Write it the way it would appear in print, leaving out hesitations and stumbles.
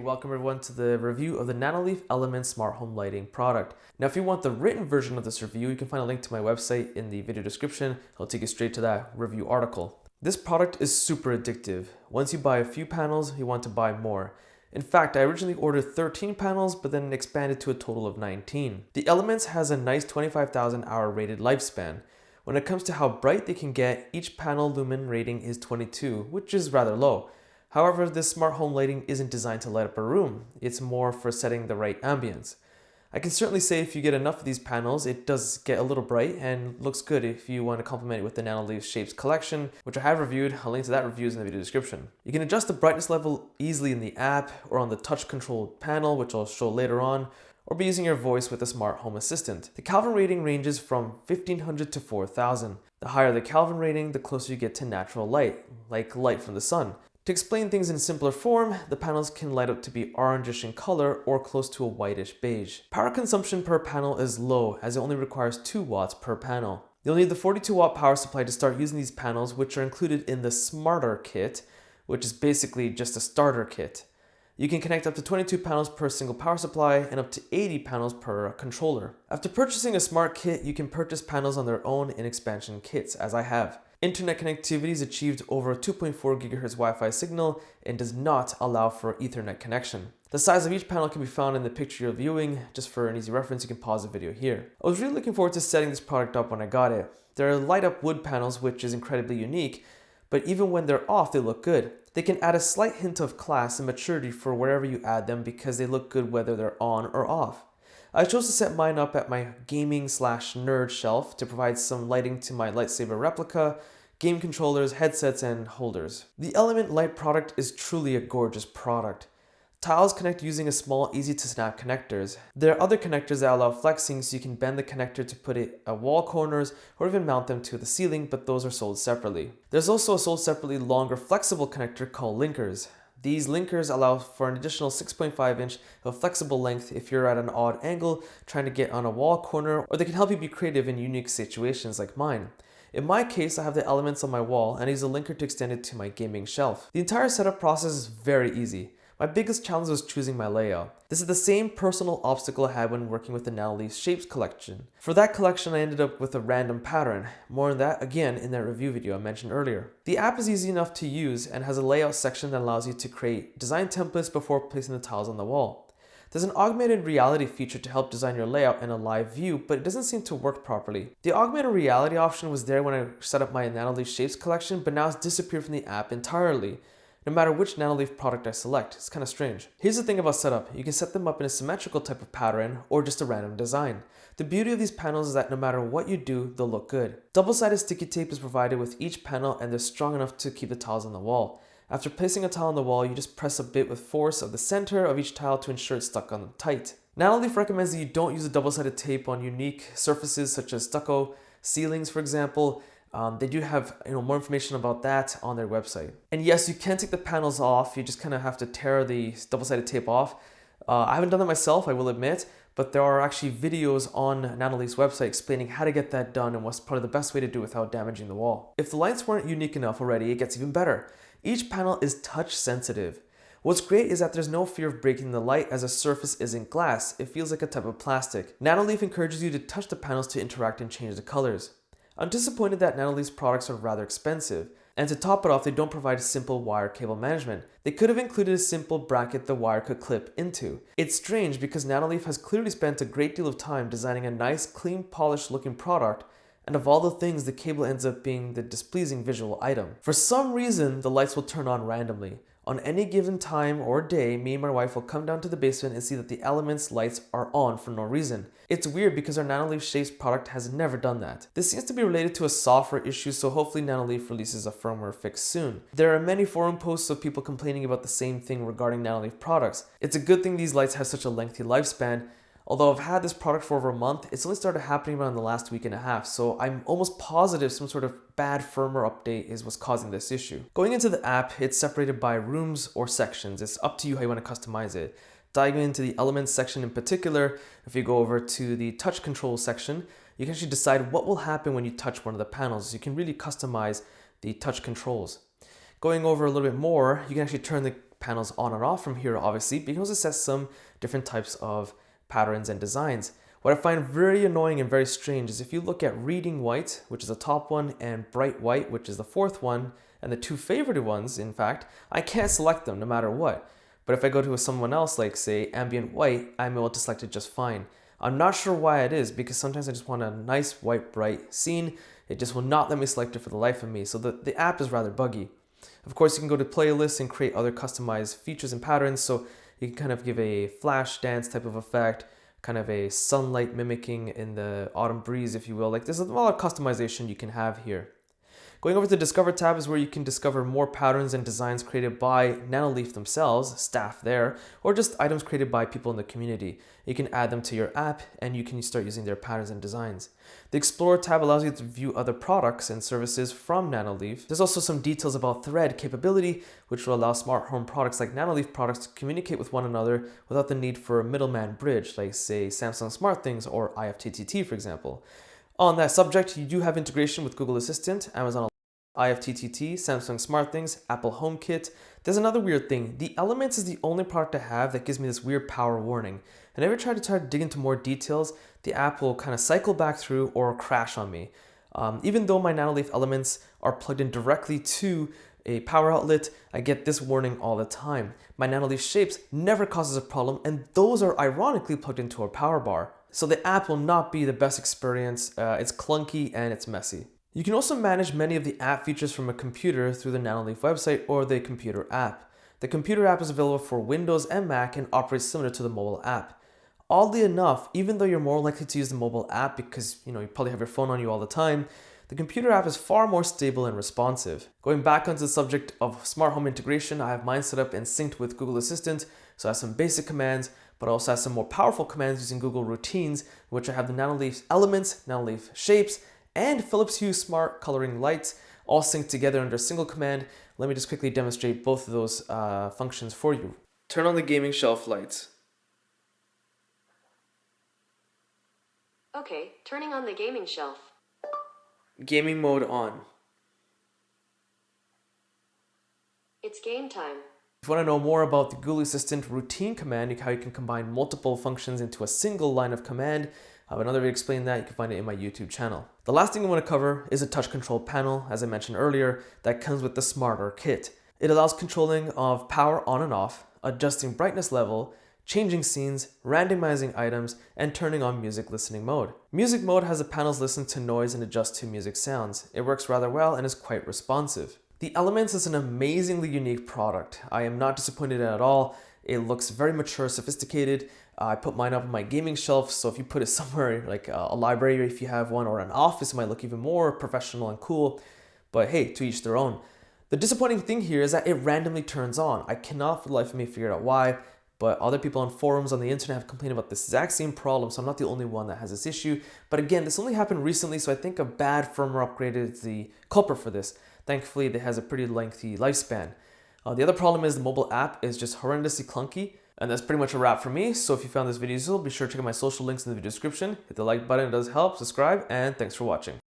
Welcome everyone to the review of the Nanoleaf Elements Smart Home Lighting product. Now if you want the written version of this review, you can find a link to my website in the video description. It'll take you straight to that review article. This product is super addictive. Once you buy a few panels, you want to buy more. In fact, I originally ordered 13 panels, but then expanded to a total of 19. The Elements has a nice 25,000 hour rated lifespan. When it comes to how bright they can get, each panel lumen rating is 22, which is rather low. However, this smart home lighting isn't designed to light up a room. It's more for setting the right ambience. I can certainly say if you get enough of these panels, it does get a little bright and looks good if you want to complement it with the Nanoleaf Shapes collection, which I have reviewed. I'll link to that review in the video description. You can adjust the brightness level easily in the app or on the touch controlled panel, which I'll show later on, or be using your voice with the smart home assistant. The Kelvin rating ranges from 1500 to 4000. The higher the Kelvin rating, the closer you get to natural light, like light from the sun. To explain things in simpler form, the panels can light up to be orangish in color or close to a whitish beige. Power consumption per panel is low as it only requires 2 watts per panel. You'll need the 42 watt power supply to start using these panels, which are included in the Smarter kit, which is basically just a starter kit. You can connect up to 22 panels per single power supply and up to 80 panels per controller. After purchasing a smart kit, you can purchase panels on their own in expansion kits, as I have. Internet connectivity is achieved over a 2.4 GHz Wi-Fi signal and does not allow for Ethernet connection. The size of each panel can be found in the picture you're viewing. Just for an easy reference, you can pause the video here. I was really looking forward to setting this product up when I got it. They're light up wood panels, which is incredibly unique, but even when they're off, they look good. They can add a slight hint of class and maturity for wherever you add them because they look good whether they're on or off. I chose to set mine up at my gaming/nerd shelf to provide some lighting to my lightsaber replica, game controllers, headsets, and holders. The Element Light product is truly a gorgeous product. Tiles connect using a small, easy to snap connectors. There are other connectors that allow flexing so you can bend the connector to put it at wall corners or even mount them to the ceiling, but those are sold separately. There's also a sold separately longer flexible connector called linkers. These linkers allow for an additional 6.5 inch of flexible length if you're at an odd angle trying to get on a wall corner, or they can help you be creative in unique situations like mine. In my case, I have the Elements on my wall and I use a linker to extend it to my gaming shelf. The entire setup process is very easy. My biggest challenge was choosing my layout. This is the same personal obstacle I had when working with the Nanoleaf Shapes collection. For that collection, I ended up with a random pattern. More on that again in that review video I mentioned earlier. The app is easy enough to use and has a layout section that allows you to create design templates before placing the tiles on the wall. There's an augmented reality feature to help design your layout in a live view, but it doesn't seem to work properly. The augmented reality option was there when I set up my Nanoleaf Shapes collection, but now it's disappeared from the app entirely, no matter which Nanoleaf product I select. It's kind of strange. Here's the thing about setup. You can set them up in a symmetrical type of pattern or just a random design. The beauty of these panels is that no matter what you do, they'll look good. Double-sided sticky tape is provided with each panel and they're strong enough to keep the tiles on the wall. After placing a tile on the wall, you just press a bit with force of the center of each tile to ensure it's stuck on tight. Nanoleaf recommends that you don't use a double-sided tape on unique surfaces such as stucco, ceilings for example. They do have more information about that on their website. And yes, you can take the panels off. You just kind of have to tear the double-sided tape off. I haven't done that myself, I will admit, but there are actually videos on Nanoleaf's website explaining how to get that done and what's probably the best way to do it without damaging the wall. If the lights weren't unique enough already, it gets even better. Each panel is touch sensitive. What's great is that there's no fear of breaking the light as a surface isn't glass. It feels like a type of plastic. Nanoleaf encourages you to touch the panels to interact and change the colors. I'm disappointed that Nanoleaf's products are rather expensive. And to top it off, they don't provide simple wire cable management. They could have included a simple bracket the wire could clip into. It's strange because Nanoleaf has clearly spent a great deal of time designing a nice, clean, polished looking product, and of all the things, the cable ends up being the displeasing visual item. For some reason, the lights will turn on randomly. On any given time or day, me and my wife will come down to the basement and see that the Elements lights are on for no reason. It's weird because our Nanoleaf Shapes product has never done that. This seems to be related to a software issue, so hopefully Nanoleaf releases a firmware fix soon. There are many forum posts of people complaining about the same thing regarding Nanoleaf products. It's a good thing these lights have such a lengthy lifespan. Although I've had this product for over a month, it's only started happening around the last week and a half, so I'm almost positive some sort of bad firmware update is what's causing this issue. Going into the app, it's separated by rooms or sections. It's up to you how you want to customize it. Diving into the Elements section in particular, if you go over to the touch control section, you can actually decide what will happen when you touch one of the panels. You can really customize the touch controls. Going over a little bit more, you can actually turn the panels on and off from here, obviously, but you can also set some different types of patterns and designs. What I find very annoying and very strange is if you look at reading white, which is the top one, and bright white, which is the fourth one, and the two favorited ones, in fact, I can't select them no matter what. But if I go to someone else, like say ambient white, I'm able to select it just fine. I'm not sure why it is, because sometimes I just want a nice white bright scene. It just will not let me select it for the life of me. So the app is rather buggy. Of course, you can go to playlists and create other customized features and patterns. So you can kind of give a flash dance type of effect, kind of a sunlight mimicking in the autumn breeze, if you will. Like there's a lot of customization you can have here. Going over to the Discover tab is where you can discover more patterns and designs created by Nanoleaf themselves, staff there, or just items created by people in the community. You can add them to your app and you can start using their patterns and designs. The Explorer tab allows you to view other products and services from Nanoleaf. There's also some details about thread capability, which will allow smart home products like Nanoleaf products to communicate with one another without the need for a middleman bridge, like say Samsung SmartThings or IFTTT, for example. On that subject, you do have integration with Google Assistant, Amazon IFTTT, Samsung SmartThings, Apple HomeKit. There's another weird thing. The Elements is the only product I have that gives me this weird power warning. And every time I try to dig into more details, the app will kind of cycle back through or crash on me. Even though my Nanoleaf Elements are plugged in directly to a power outlet, I get this warning all the time. My Nanoleaf Shapes never causes a problem, and those are ironically plugged into a power bar. So the app will not be the best experience. It's clunky and it's messy. You can also manage many of the app features from a computer through the Nanoleaf website or the computer app. The computer app is available for Windows and Mac and operates similar to the mobile app. Oddly enough, even though you're more likely to use the mobile app because you probably have your phone on you all the time, the computer app is far more stable and responsive. Going back onto the subject of smart home integration, I have mine set up and synced with Google Assistant, so I have some basic commands, but I also have some more powerful commands using Google Routines, in which I have the Nanoleaf Elements, Nanoleaf Shapes, and Philips Hue Smart Coloring Lights all synced together under a single command. Let me just quickly demonstrate both of those functions for you. Turn on the gaming shelf lights. Okay, turning on the gaming shelf. Gaming mode on. It's game time. If you want to know more about the Google Assistant routine command, how you can combine multiple functions into a single line of command, I have another video explaining that. You can find it in my YouTube channel. The last thing I want to cover is a touch control panel, as I mentioned earlier, that comes with the Smarter kit. It allows controlling of power on and off, adjusting brightness level, changing scenes, randomizing items, and turning on music listening mode. Music mode has the panels listen to noise and adjust to music sounds. It works rather well and is quite responsive. The Elements is an amazingly unique product. I am not disappointed at all. It looks very mature, sophisticated. I put mine up on my gaming shelf, so if you put it somewhere like a library, if you have one, or an office, it might look even more professional and cool. But hey, to each their own. The disappointing thing here is that it randomly turns on. I cannot for the life of me figure out why, but other people on forums on the internet have complained about this exact same problem, so I'm not the only one that has this issue. But again, this only happened recently, so I think a bad firmware upgrade is the culprit for this. Thankfully, it has a pretty lengthy lifespan. The other problem is the mobile app is just horrendously clunky. And that's pretty much a wrap for me. So if you found this video useful, be sure to check out my social links in the video description. Hit the like button, it does help, subscribe, and thanks for watching.